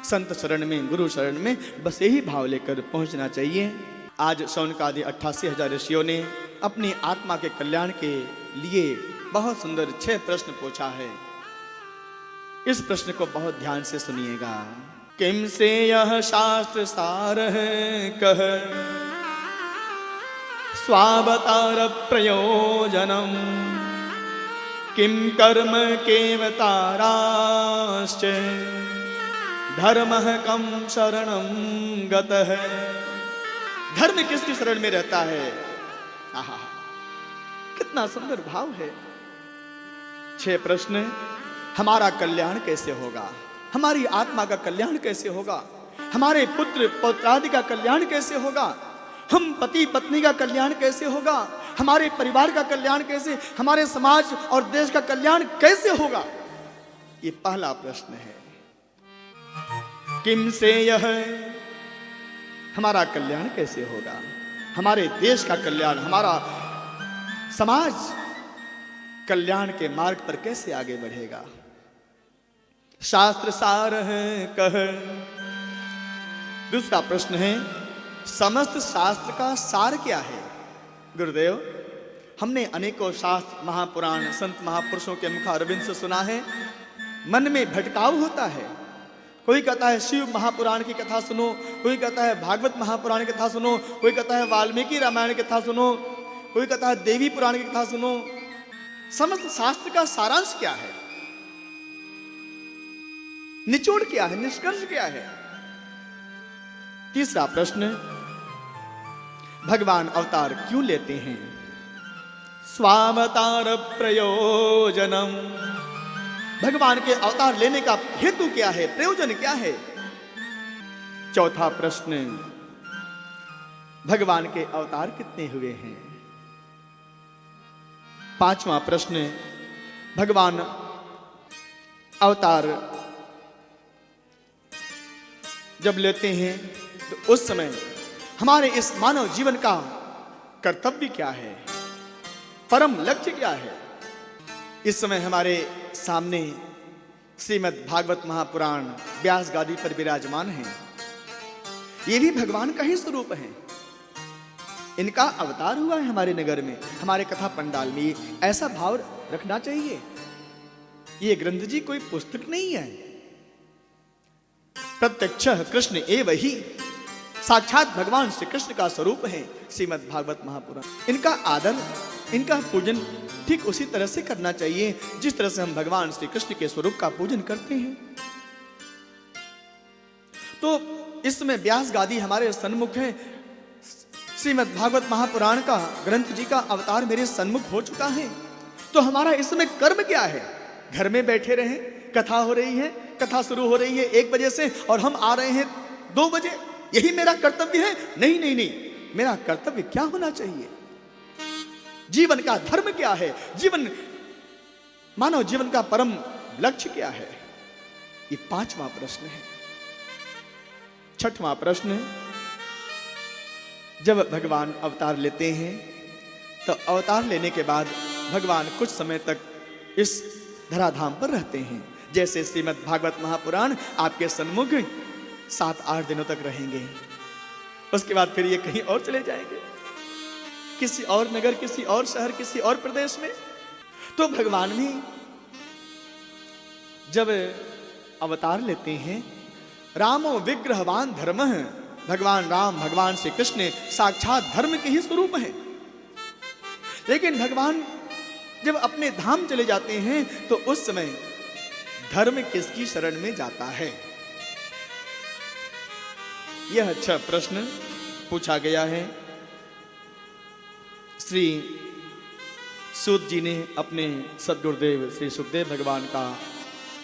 संत शरण में, गुरु शरण में, बस यही भाव लेकर पहुंचना चाहिए। आज शौनकादि 88,000 ऋषियों ने अपनी आत्मा के कल्याण के लिए बहुत सुंदर 6 प्रश्न पूछा है। इस प्रश्न को बहुत ध्यान से सुनिएगा। किम से यह शास्त्र सार है कह, स्वावतार प्रयोजनम, किम कर्म केवताराश्च, धर्म कम शरणम गतः। धर्म किसकी शरण में रहता है? आहा, कितना सुंदर भाव है। 6 प्रश्न। हमारा कल्याण कैसे होगा? हमारी आत्मा का कल्याण कैसे होगा? हमारे पुत्र पौत्रादि का कल्याण कैसे होगा? हम पति पत्नी का कल्याण कैसे होगा? हमारे परिवार का कल्याण कैसे, हमारे समाज और देश का कल्याण कैसे होगा? ये पहला प्रश्न है। किम से यह, हमारा कल्याण कैसे होगा? हमारे देश का कल्याण, हमारा समाज कल्याण के मार्ग पर कैसे आगे बढ़ेगा? शास्त्र सार है कह। दूसरा प्रश्न है, समस्त शास्त्र का सार क्या है? गुरुदेव, हमने अनेकों शास्त्र, महापुराण, संत महापुरुषों के मुखारविंद से सुना है, मन में भटकाव होता है। कोई कहता है शिव महापुराण की कथा सुनो, कोई कहता है भागवत महापुराण की कथा सुनो, कोई कहता है वाल्मीकि रामायण की कथा सुनो, कोई कहता है देवी पुराण की कथा सुनो। समस्त शास्त्र का सारांश क्या है? निचोड़ क्या है? निष्कर्ष क्या है? तीसरा प्रश्न, भगवान अवतार क्यों लेते हैं? स्वावतार प्रयोजनम, भगवान के अवतार लेने का हेतु क्या है, प्रयोजन क्या है? चौथा प्रश्न, भगवान के अवतार कितने हुए हैं? पांचवा प्रश्न, भगवान अवतार जब लेते हैं तो उस समय हमारे इस मानव जीवन का कर्तव्य क्या है, परम लक्ष्य क्या है? इस समय हमारे सामने श्रीमद् भागवत महापुराण व्यास गादी पर विराजमान है। ये भी भगवान का ही स्वरूप है। इनका अवतार हुआ है हमारे नगर में, हमारे कथा पंडाल में। ऐसा भाव रखना चाहिए। ये ग्रंथ जी कोई पुस्तक नहीं है, प्रत्यक्ष कृष्ण एव ही, साक्षात भगवान श्री कृष्ण का स्वरूप है श्रीमद् भागवत महापुराण। इनका आदर, इनका पूजन ठीक उसी तरह से करना चाहिए जिस तरह से हम भगवान श्री कृष्ण के स्वरूप का पूजन करते हैं। तो इसमें व्यास गादी हमारे सन्मुख है। श्रीमद् भागवत महापुराण का, ग्रंथ जी का अवतार मेरे सन्मुख हो चुका है। तो हमारा इसमें कर्म क्या है? घर में बैठे रहें, कथा हो रही है, कथा शुरू हो रही है 1 बजे से और हम आ रहे हैं 2 बजे, यही मेरा कर्तव्य है? नहीं नहीं नहीं, मेरा कर्तव्य क्या होना चाहिए? जीवन का धर्म क्या है? जीवन, मानव जीवन का परम लक्ष्य क्या है? ये 5वां प्रश्न है। 6वां प्रश्न, जब भगवान अवतार लेते हैं तो अवतार लेने के बाद भगवान कुछ समय तक इस धराधाम पर रहते हैं। जैसे श्रीमद् भागवत महापुराण आपके सन्मुख 7-8 दिनों तक रहेंगे, उसके बाद फिर ये कहीं और चले जाएंगे, किसी और नगर, किसी और शहर, किसी और प्रदेश में। तो भगवान भी जब अवतार लेते हैं, रामो विग्रहवान धर्मः, भगवान राम, भगवान श्री कृष्ण साक्षात धर्म के ही स्वरूप हैं। लेकिन भगवान जब अपने धाम चले जाते हैं तो उस समय धर्म किसकी शरण में जाता है? यह 6 प्रश्न पूछा गया है। श्री सूत जी ने अपने सद्गुरुदेव श्री सुखदेव भगवान का